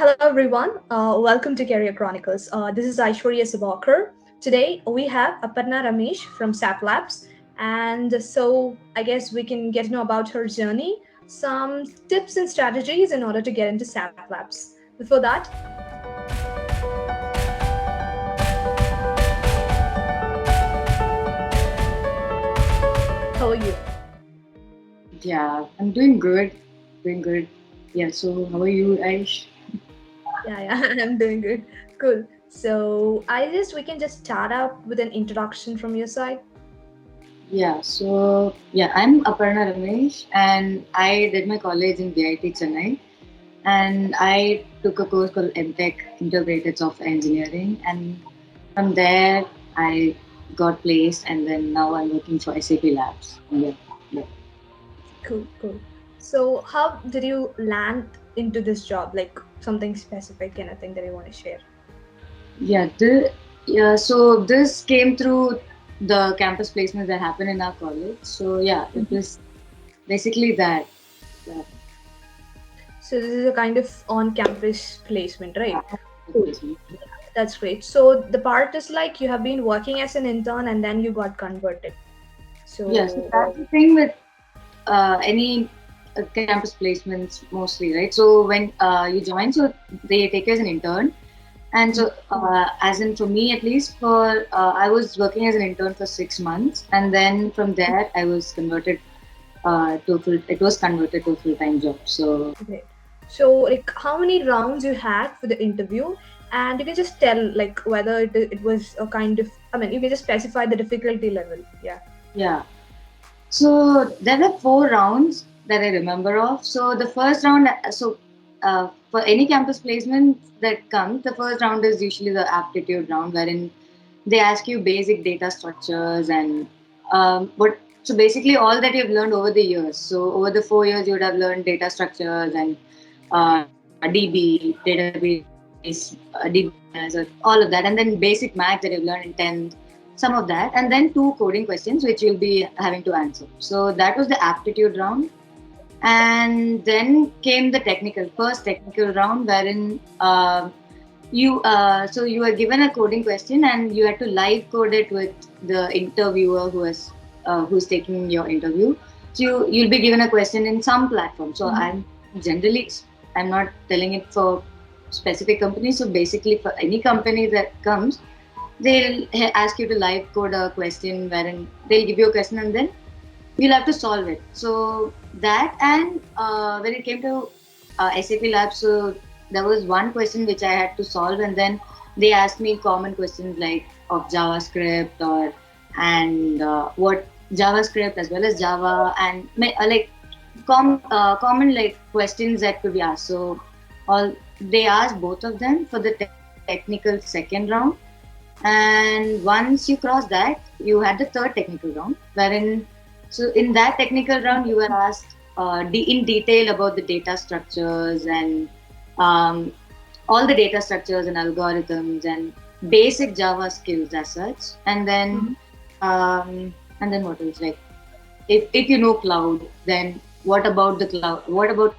Hello, everyone. Welcome to Career Chronicles. This is Aishwarya Sabakar. Today, we have Aparna Ramesh from SAP Labs. And so, I guess we can get to know about her journey, some tips and strategies in order to get into SAP Labs. Before that, how are you? Yeah, I'm doing good. Doing good. Yeah, so how are you, Aish? Yeah, I'm doing good. Cool. So, I guess we can just start out with an introduction from your side. I'm Aparna Ramesh and I did my college in BIT Chennai and I took a course called MTech Integrated Software Engineering, and from there I got placed, and then now I'm working for SAP Labs. Yeah. Cool, cool. So, how did you land into this job? Like something specific, anything that you want to share? Yeah, so this came through the campus placements that happened in our college. So yeah, it Mhm. was basically that. Yeah. So, this is a kind of on campus placement, right? Cool. Placement. That's great. So, the part is like you have been working as an intern and then you got converted. Yeah, so So, that's the thing with any campus placements mostly, right? So when you join, so they take you as an intern. And Mhm. so, as in for me at least, I was working as an intern for 6 months, and then from there I was converted to full. It was converted to a full time job. So Great. So, like, how many rounds you had for the interview, and you can just tell like whether it was a kind of. I mean, you can just specify the difficulty level. Yeah. yeah, so there were 4 rounds that I remember of. So the first round, for any campus placement that comes, the first round is usually the aptitude round, wherein they ask you basic data structures and what. So basically, all that you've learned over the years. So over the 4 years, you would have learned data structures and DB, database, DBMS, or all of that, and then basic math that you've learned in 10th, some of that, and then two coding questions which you'll be having to answer. So that was the aptitude round. And then came the first technical round, wherein you were given a coding question and you had to live code it with the interviewer who's taking your interview. So you'll be given a question in some platform. So Mhm. I'm not telling it for specific companies. So basically, for any company that comes, they'll ask you to live code a question, wherein they'll give you a question and then you'll have to solve it. So that, and when it came to SAP Labs, so there was one question which I had to solve, and then they asked me common questions like of JavaScript or and what JavaScript as well as Java, and like common like questions that could be asked. So all they asked both of them for the technical second round, and once you cross that, you had the third technical round, wherein so in that technical round you were asked in detail about the data structures and um, all the data structures and algorithms and basic Java skills as such, Mhm. and then what else, like if you know cloud, then what about the cloud, what about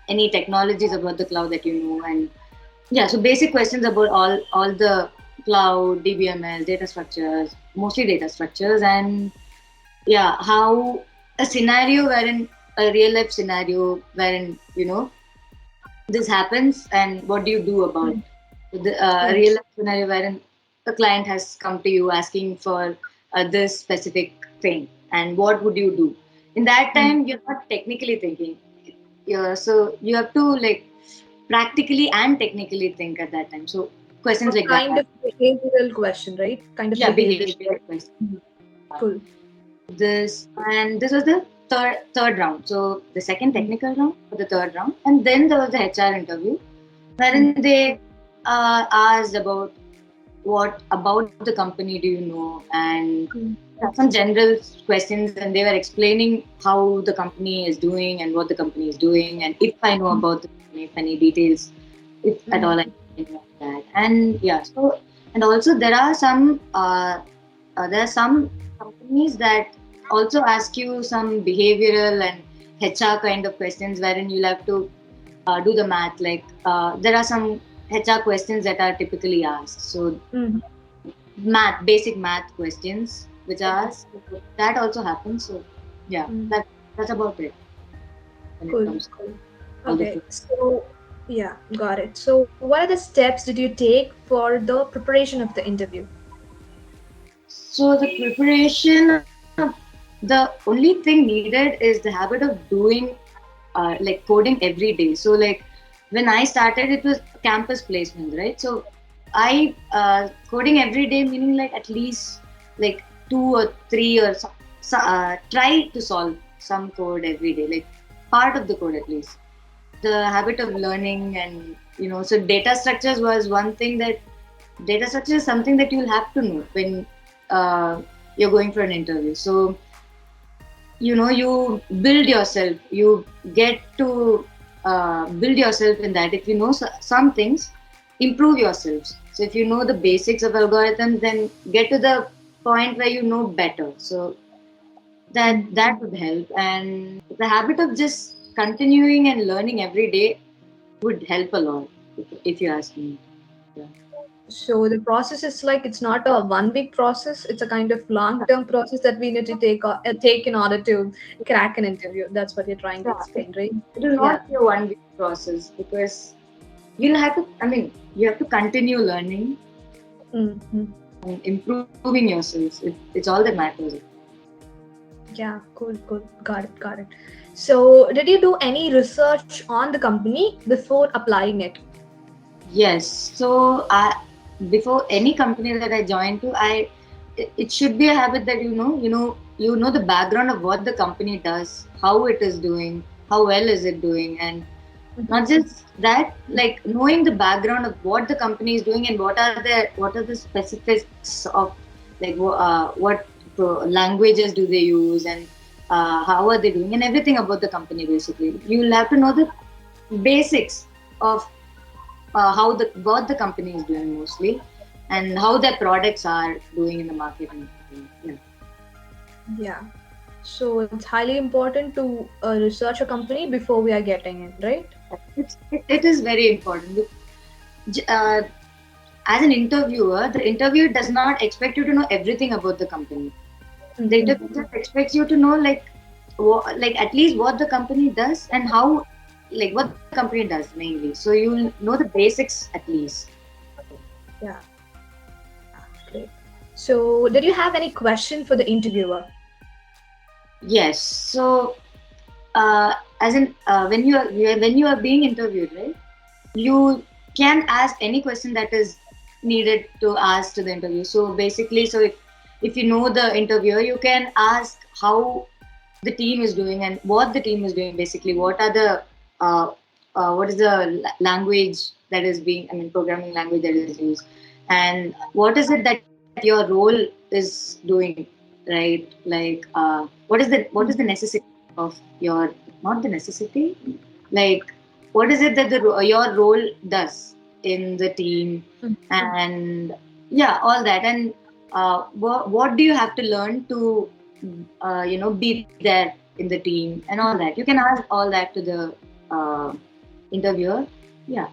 any technologies about the cloud that you know, and yeah, so basic questions about all the cloud, DBMS, data structures, mostly data structures, and yeah, how a scenario wherein a real life scenario wherein this happens and what do you do about Mhm. the a Right. real life scenario wherein a client has come to you asking for this specific thing, and what would you do in that Mhm. time? You're not technically thinking, so you have to like practically and technically think at that time. So questions A like kind that. of behavioral question, right? Kind of Yeah, behavioral behavioral question. questions. Mhm. Cool. This was the third round. So the second Mhm. technical round for the third round, and then there was the HR interview, wherein Mhm. they asked about what about the company do you know, and Mhm. some general questions, and they were explaining how the company is doing and what the company is doing, and if I know about the company, if any details, if at all I Mhm. know that, and yeah. So and also there are some companies that also ask you some behavioral and HR kind of questions, wherein you'll have to do the math. Like there are some HR questions that are typically asked. So Mm-hmm. basic math questions which are asked. So that also happens. So yeah, Mm. that's about it when it Cool, comes to cool. all the Okay, so yeah, got it. So, what are the steps did you take for the preparation of the interview? So the preparation, the only thing needed is the habit of doing like coding every day. So like when I started, it was campus placement, right? So I coding every day, meaning like at least like 2 or 3 or try to solve some code every day, like part of the code at least. The habit of learning and so data structures was one thing that data structure is something that you'll have to know when uh, you're going for an interview. So you build yourself. You get to build yourself in that. If you know some things, improve yourselves. So if you know the basics of algorithms, then get to the point where you know better. So that would help. And the habit of just continuing and learning every day would help a lot, if you ask me. Yeah. So the process is like it's not a 1 week process. It's a kind of long-term process that we need to take in order to crack an interview. That's what you're trying to Yeah, explain, right? it will Yeah. not be a 1 week process because you'll have to, I mean, you have to continue learning Mm-hmm. and improving yourselves. It's all that matters. Yeah. Cool. Cool. Got it. Got it. So, did you do any research on the company before applying it? Yes. So before any company that I join to, it should be a habit that you know the background of what the company does, how it is doing, how well is it doing, and not just that, like knowing the background of what the company is doing and what are the specifics of like what languages do they use and how are they doing and everything about the company. Basically, you'll have to know the basics of how the what the company is doing mostly and how their products are doing in the market and yeah. Yeah. So it's highly important to research a company before we are getting in, right? It is very important. Uh, as an interviewer, the interviewer does not expect you to know everything about the company. The Mm-hmm. interviewer just expects you to know like at least what the company does and how like what the company does mainly. So you'll know the basics at least. Yeah. Great. So, did you have any question for the interviewer? Yes. So as in when you are being interviewed, right? You can ask any question that is needed to ask to the interview. So basically, so if you know the interviewer, you can ask how the team is doing and what the team is doing. Basically, uh, what is the language that is being, I mean, programming language that is used, and what is it that your role is doing, right? Like, what is the necessity of your, not the necessity, like what is it that your role does in the team, and yeah, all that, and what do you have to learn to be there in the team and all that. You can ask all that to the uh, interviewer. Yeah.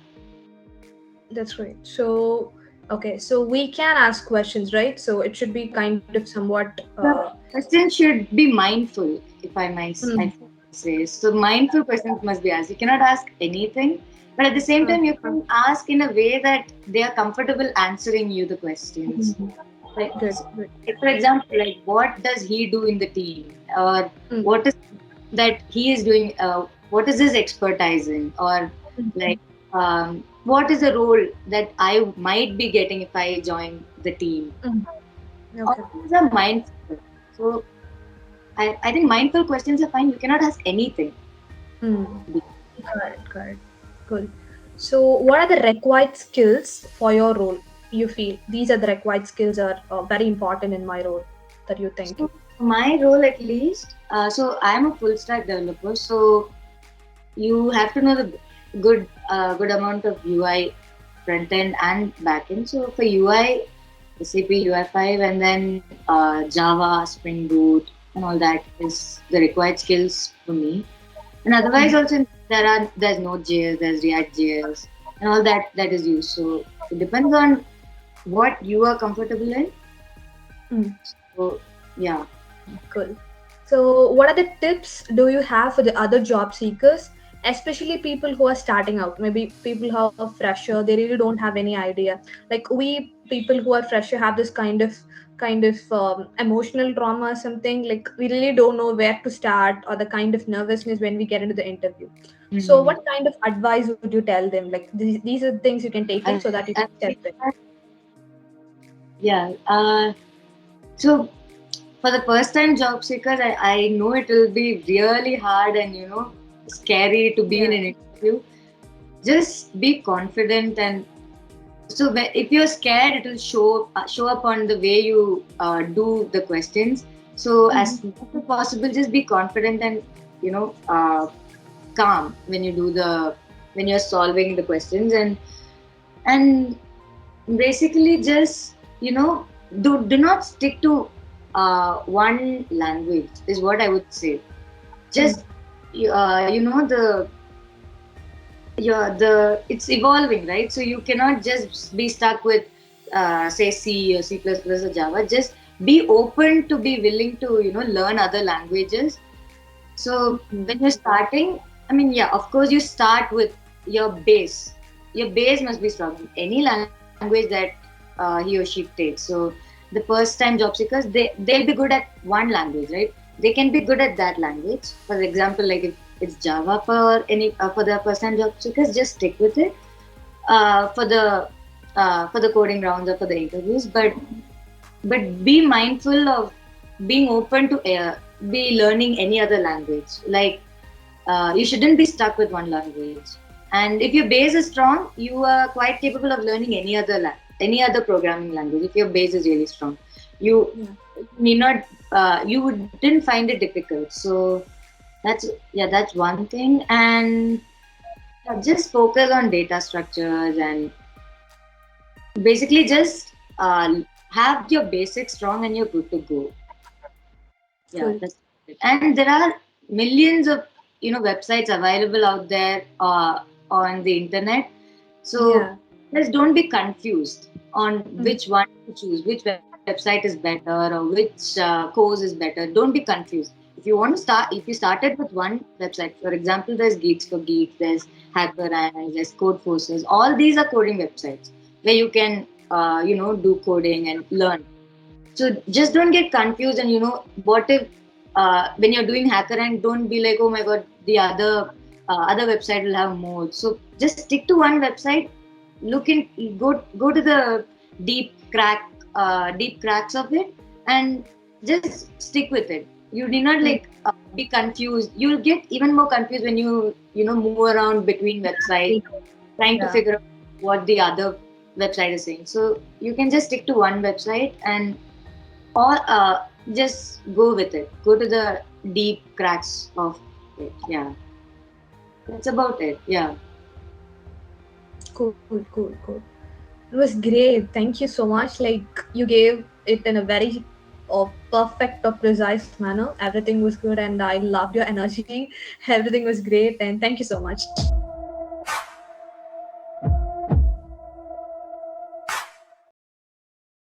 That's great. So, okay, so we can ask questions, right? So it should be kind of somewhat. The question should be mindful, if Mm, I say. So mindful questions must be asked. You cannot ask anything, but at the same time, you can ask in a way that they are comfortable answering you the questions. mm, Like, good, good. like for example, like what does he do in the team, or Mm, what is that he is doing? What is his expertise in, or like what is the role that I might be getting if I join the team? mm, All okay. these are mindful. So I think mindful questions are fine. You cannot ask anything. Mm, got it, got it. Cool. So, what are the required skills for your role? You feel these are the required skills are very important in my role that you think. So my role at least, so I am a full stack developer. So you have to know the good amount of UI front end and back end. So for UI, SAP UI5 and then Java, Spring Boot, and all that is the required skills for me. And otherwise also there's Node.js, there's React.js, and all that is used. So it depends on what you are comfortable in. Mm. So yeah. Cool. So, what are the tips do you have for the other job seekers, especially people who are starting out? Maybe people who are fresher, they really don't have any idea. Like we people who are fresher have this kind of emotional trauma or something. Like we really don't know where to start or the kind of nervousness when we get into the interview. So, Mm-hmm. what kind of advice would you tell them? Like these are things you can take it I, so that you can I step think in. that, yeah. So for the first time job seekers, I know it will be really hard and scary to be in Yeah. an interview. Just be confident, and so if you're scared, it will show up on the way you do the questions. So as Mm-hmm. much as possible, just be confident and you know uh, calm when when you're solving the questions, and basically just do not stick to one language is what I would say. Just the it's evolving, right? So you cannot just be stuck with say C or C++ or Java. Just be open to be willing to learn other languages. So Mm-hmm. when you're starting, I mean, yeah, of course you start with your base. Your base must be strong in any language that he or she takes. So the first time job seekers, they'll be good at one language, right? They can be good at that language. For example, like if it's Java for the first time job seekers, just stick with it for the coding rounds or for the interviews. But be mindful of being open to be learning any other language. Like you shouldn't be stuck with one language. And if your base is strong, you are quite capable of learning any other programming language. If your base is really strong, you Yeah. need not you wouldn't find it difficult. So that's one thing. And just focus on data structures and basically just have your basics strong and you're good to go. Yeah, Cool. that's it. And there are millions of websites available out there on the internet. So Yeah. just don't be confused on Mm-hmm. which one to choose, which website is better or which course is better. Don't be confused. If you started with one website, for example, there's Geeks for Geeks, there's HackerRank, there's Code Forces. All these are coding websites where you can do coding and learn. So just don't get confused, and what if when you're doing hacker rank, don't be like, oh my god, the other website will have more. So just stick to one website. Go to the deep cracks of it, and just stick with it. You need not Mm. like be confused. You'll get even more confused when you move around between websites trying to Yeah. figure out what the other website is saying. So you can just stick to one website and or just go with it. Go to the deep cracks of it. Yeah, that's about it. Yeah. Cool, cool, cool. It was great. Thank you so much. Like you gave it in a very perfect or precise manner. Everything was good, and I loved your energy. Everything was great, and thank you so much.